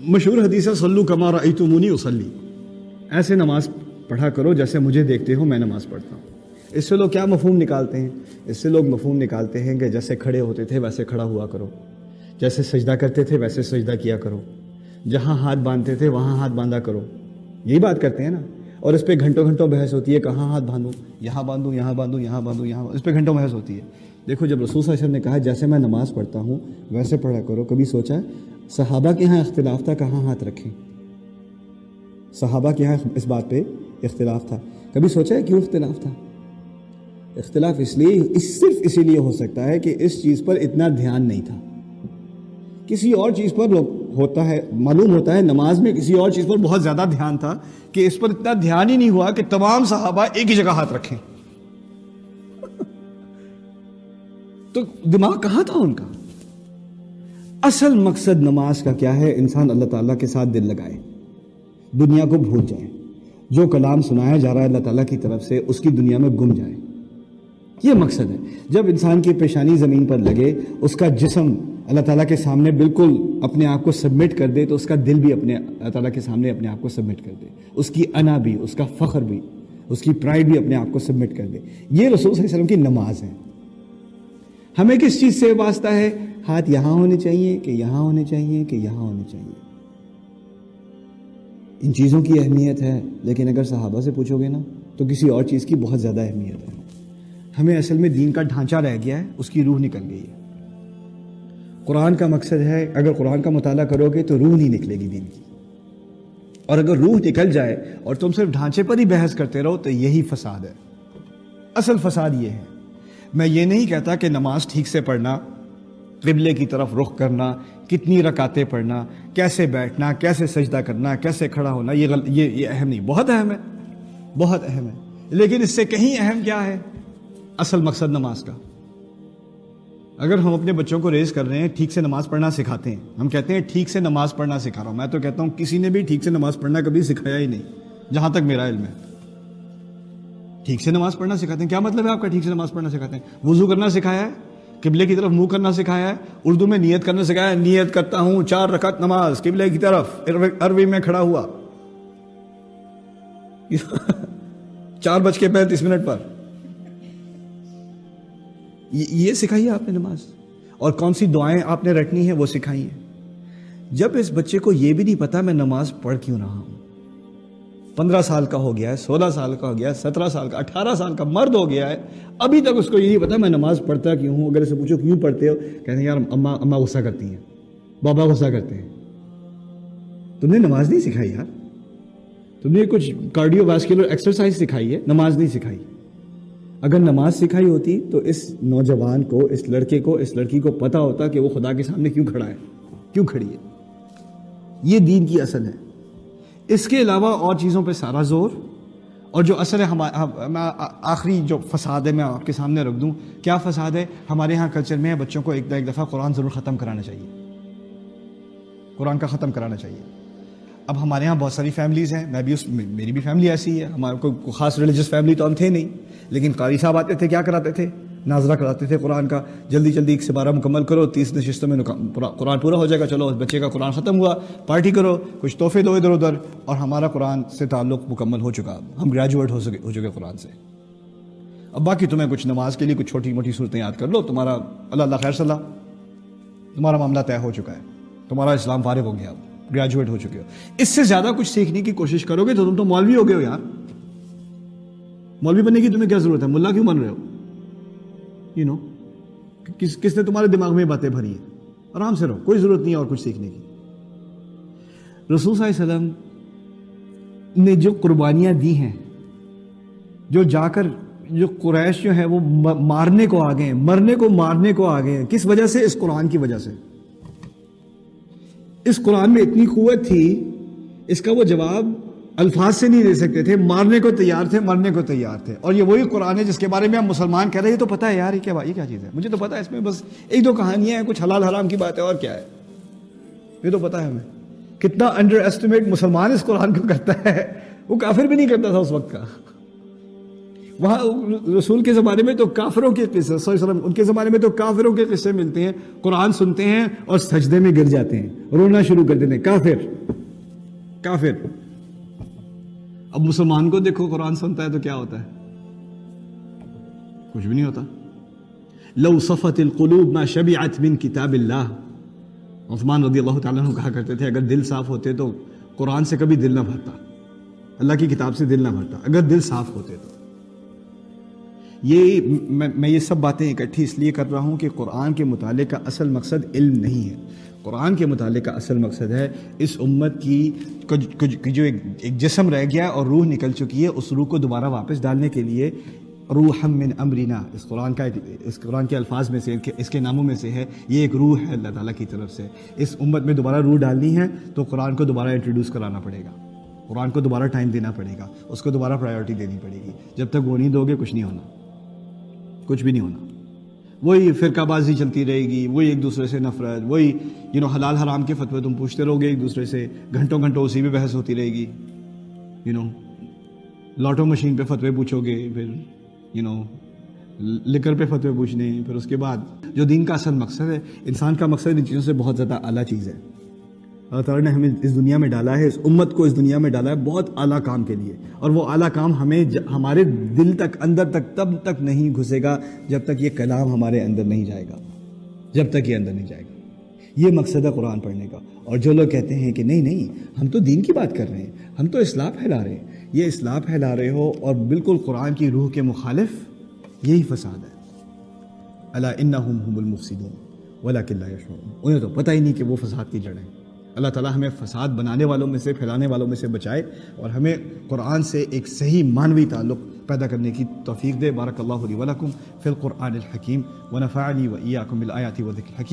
مشہور حدیث ہے صلو کما رأیتمونی اصلی، ایسے نماز پڑھا کرو جیسے مجھے دیکھتے ہو میں نماز پڑھتا ہوں۔ اس سے لوگ کیا مفہوم نکالتے ہیں؟ اس سے لوگ مفہوم نکالتے ہیں کہ جیسے کھڑے ہوتے تھے ویسے کھڑا ہوا کرو، جیسے سجدہ کرتے تھے ویسے سجدہ کیا کرو، جہاں ہاتھ باندھتے تھے وہاں ہاتھ باندھا کرو، یہی بات کرتے ہیں نا۔ اور اس پہ گھنٹوں گھنٹوں بحث ہوتی ہے، کہاں ہاتھ باندھوں، یہاں باندھوں، یہاں باندھوں، یہاں باندھوں، یہاں، اس پہ گھنٹوں بحث ہوتی ہے۔ دیکھو جب رسول صلی اللہ علیہ وسلم نے کہا جیسے میں نماز پڑھتا ہوں ویسے پڑھا کرو، کبھی سوچا صحابہ کے ہاں اختلاف تھا کہاں ہاتھ رکھیں؟ صحابہ کے ہاں اس بات پہ اختلاف تھا، کبھی سوچا ہے کیوں اختلاف تھا؟ اختلاف صرف اسی لیے ہو سکتا ہے کہ اس چیز پر اتنا دھیان نہیں تھا، کسی اور چیز پر ہوتا ہے، معلوم ہوتا ہے نماز میں کسی اور چیز پر بہت زیادہ دھیان تھا کہ اس پر اتنا دھیان ہی نہیں ہوا کہ تمام صحابہ ایک ہی جگہ ہاتھ رکھیں۔ تو دماغ کہاں تھا ان کا؟ اصل مقصد نماز کا کیا ہے؟ انسان اللہ تعالیٰ کے ساتھ دل لگائے، دنیا کو بھول جائے، جو کلام سنایا جا رہا ہے اللہ تعالیٰ کی طرف سے اس کی دنیا میں گم جائے، یہ مقصد ہے۔ جب انسان کی پیشانی زمین پر لگے، اس کا جسم اللہ تعالیٰ کے سامنے بالکل اپنے آپ کو سبمٹ کر دے، تو اس کا دل بھی اپنے اللہ تعالیٰ کے سامنے اپنے آپ کو سبمٹ کر دے، اس کی انا بھی، اس کا فخر بھی، اس کی پرائیڈ بھی اپنے آپ کو سبمٹ کر دے۔ یہ رسول صلی اللہ علیہ وسلم کی نماز ہے۔ ہمیں کس چیز سے واسطہ ہے؟ ہاتھ یہاں ہونے چاہیے کہ یہاں ہونے چاہیے کہ یہاں ہونے چاہیے؟ ان چیزوں کی اہمیت ہے، لیکن اگر صحابہ سے پوچھو گے نا تو کسی اور چیز کی بہت زیادہ اہمیت ہے۔ ہمیں اصل میں دین کا ڈھانچہ رہ گیا ہے، اس کی روح نکل گئی ہے۔ قرآن کا مقصد ہے، اگر قرآن کا مطالعہ کرو گے تو روح نہیں نکلے گی دین کی، اور اگر روح نکل جائے اور تم صرف ڈھانچے پر ہی بحث کرتے رہو تو یہی فساد ہے۔ اصل فساد یہ ہے۔ میں یہ نہیں کہتا کہ نماز ٹھیک سے پڑھنا، قبلے کی طرف رخ کرنا، کتنی رکعتیں پڑھنا، کیسے بیٹھنا، کیسے سجدہ کرنا، کیسے کھڑا ہونا، یہ اہم نہیں، بہت اہم ہے، بہت اہم ہے، لیکن اس سے کہیں اہم کیا ہے؟ اصل مقصد نماز کا۔ اگر ہم اپنے بچوں کو ریز کر رہے ہیں، ٹھیک سے نماز پڑھنا سکھاتے ہیں، ہم کہتے ہیں ٹھیک سے نماز پڑھنا سکھا رہا ہوں، میں تو کہتا ہوں کسی نے بھی ٹھیک سے نماز پڑھنا کبھی سکھایا ہی نہیں، جہاں تک میرا علم ہے۔ ٹھیک سے نماز پڑھنا سکھاتے ہیں، کیا مطلب ہے آپ کا ٹھیک سے نماز پڑھنا سکھاتے ہیں؟ وضو کرنا سکھایا ہے، قبلے کی طرف منہ کرنا سکھایا ہے، اردو میں نیت کرنا سکھایا ہے، نیت کرتا ہوں 4 رکعت نماز قبلے کی طرف عربی میں کھڑا ہوا 4:35 پر، یہ سکھائی ہے آپ نے نماز، اور کون سی دعائیں آپ نے رٹنی ہیں وہ سکھائی ہیں۔ جب اس بچے کو یہ بھی نہیں پتا میں نماز پڑھ کیوں رہا ہوں، 15 سال کا ہو گیا ہے، 16 سال کا ہو گیا ہے، 17 سال کا، 18 سال کا مرد ہو گیا ہے، ابھی تک اس کو یہ نہیں پتا میں نماز پڑھتا کیوں ہوں۔ اگر اسے پوچھو کیوں پڑھتے ہو، کہتے ہیں یار اماں غصہ کرتی ہیں، بابا غصہ کرتے ہیں۔ تم نے نماز نہیں سکھائی یار، تم نے کچھ کارڈیو واسکولر ایکسرسائز سکھائی ہے، نماز نہیں سکھائی۔ اگر نماز سکھائی ہوتی تو اس نوجوان کو، اس لڑکے کو، اس لڑکی کو پتا ہوتا کہ وہ خدا کے سامنے کیوں کھڑا ہے، کیوں کھڑی ہے۔ یہ دین کی اصل ہے۔ اس کے علاوہ اور چیزوں پہ سارا زور، اور جو اصل ہے میں آخری جو فساد ہے میں آپ کے سامنے رکھ دوں۔ کیا فساد ہے؟ ہمارے ہاں کلچر میں بچوں کو ایک دفعہ قرآن ضرور ختم کرانا چاہیے، قرآن کا ختم کرانا چاہیے۔ اب ہمارے ہاں بہت ساری فیملیز ہیں، میری بھی فیملی ایسی ہے، ہمارے کوئی خاص ریلیجس فیملی تو ہم تھے نہیں، لیکن قاری صاحب آتے تھے، کیا کراتے تھے؟ ناظرہ کراتے تھے قرآن کا، جلدی جلدی 1 سے 12 مکمل کرو، 30 نشستوں میں قرآن پورا ہو جائے گا، چلو بچے کا قرآن ختم ہوا، پارٹی کرو، کچھ تحفے دو ادھر ادھر، اور ہمارا قرآن سے تعلق مکمل ہو چکا، ہم گریجویٹ ہو چکے قرآن سے۔ اب باقی تمہیں کچھ نماز کے لیے کچھ چھوٹی موٹی صورتیں یاد کر لو، تمہارا اللہ خیر صلاح، تمہارا معاملہ طے ہو چکا ہے، تمہارا اسلام فارغ ہو گیا، گریجویٹ ہو چکے ہو۔ اس سے زیادہ کچھ سیکھنے کی کوشش کرو گے تو تم تو مولوی ہو گئے ہو یار، مولوی بننے کی تمہیں کیا ضرورت ہے؟ ملا کیوں بن رہے ہو؟ کس نے تمہارے دماغ میں باتیں بھری ہیں؟ آرام سے رہو، کوئی ضرورت نہیں ہے اور کچھ سیکھنے کی۔ رسول صلی اللہ علیہ وسلم نے جو قربانیاں دی ہیں، جو جا کر جو قریش جو ہے وہ مارنے کو آگے ہیں، مرنے کو مارنے کو آگے ہیں، کس وجہ سے؟ اس قرآن کی وجہ سے۔ اس قرآن میں اتنی قوت تھی، اس کا وہ جواب الفاظ سے نہیں دے سکتے تھے، مارنے کو تیار تھے، مرنے کو تیار تھے۔ اور یہ وہی قرآن ہے جس کے بارے میں ہم مسلمان کہہ رہے ہیں یہ تو پتہ ہے یار، یہ کیا چیز ہے، مجھے تو پتہ ہے، اس میں بس 1-2 کہانیاں ہیں، کچھ حلال حرام کی بات ہے، اور کیا ہے، یہ تو پتہ ہے ہمیں۔ کتنا انڈر ایسٹیمیٹ مسلمان اس قرآن کو کرتا ہے، وہ کافر بھی نہیں کرتا تھا اس وقت کا۔ وہاں رسول کے زمانے میں تو کافروں کے قصے، صلی اللہ علیہ وسلم ان کے زمانے میں تو کافروں کے قصے ملتے ہیں، قرآن سنتے ہیں اور سجدے میں گر جاتے ہیں، رونا شروع کر دیتے ہیں، کافر۔ اب مسلمان کو دیکھو قرآن سنتا ہے تو کیا ہوتا ہے؟ کچھ بھی نہیں ہوتا۔ لو صفت القلوب ما شبعت من کتاب اللہ، عثمان رضی اللہ تعالیٰ عنہ کہا کرتے تھے اگر دل صاف ہوتے تو قرآن سے کبھی دل نہ بھرتا، اللہ کی کتاب سے دل نہ بھرتا، اگر دل صاف ہوتے تو۔ میں یہ سب باتیں اکٹھی اس لیے کر رہا ہوں کہ قرآن کے مطالعے کا اصل مقصد علم نہیں ہے، قرآن کے مطالعے کا اصل مقصد ہے اس امت کی جو ایک جسم رہ گیا اور روح نکل چکی ہے، اس روح کو دوبارہ واپس ڈالنے کے لیے روحا من امرنا، اس قرآن کے الفاظ میں سے، اس کے ناموں میں سے ہے، یہ ایک روح ہے اللہ تعالیٰ کی طرف سے۔ اس امت میں دوبارہ روح ڈالنی ہے تو قرآن کو دوبارہ انٹروڈیوس کرانا پڑے گا، قرآن کو دوبارہ ٹائم دینا پڑے گا، اس کو دوبارہ پرائیورٹی دینی پڑے گی۔ جب تک وہ نہیں دو گے کچھ نہیں ہونا، کچھ بھی نہیں ہونا۔ وہی فرقہ بازی چلتی رہے گی، وہی ایک دوسرے سے نفرت، وہی حلال حرام کے فتوے تم پوچھتے رہو گے ایک دوسرے سے، گھنٹوں اسی پہ بحث ہوتی رہے گی۔ لاٹو مشین پہ فتوے پوچھو گے، پھر لکر پہ فتوے پوچھنے، پھر اس کے بعد جو دین کا اصل مقصد ہے، انسان کا مقصد ان چیزوں سے بہت زیادہ اعلیٰ چیز ہے۔ اللہ تعالیٰ نے ہمیں اس دنیا میں ڈالا ہے، اس امت کو اس دنیا میں ڈالا ہے بہت اعلیٰ کام کے لیے، اور وہ اعلیٰ کام ہمیں ہمارے دل تک، اندر تک تب تک نہیں گھسے گا جب تک یہ کلام ہمارے اندر نہیں جائے گا، جب تک یہ اندر نہیں جائے گا۔ یہ مقصد ہے قرآن پڑھنے کا۔ اور جو لوگ کہتے ہیں کہ نہیں ہم تو دین کی بات کر رہے ہیں، ہم تو اصلاح پھیلا رہے ہیں، یہ اصلاح پھیلا رہے ہو اور بالکل قرآن کی روح کے مخالف، یہی فساد ہے۔ الا انہم هم المفسدون ولکن لا یشعرون، انہیں تو پتہ ہی نہیں کہ وہ فساد کی جڑ ہے۔ اللہ تعالیٰ ہمیں فساد بنانے والوں میں سے، پھیلانے والوں میں سے بچائے، اور ہمیں قرآن سے ایک صحیح معنوی تعلق پیدا کرنے کی توفیق دے۔ بارک اللہ لی ولکم فی القرآن الحکیم ونفعنی وإیاکم بالآیات والذکر الحکیم۔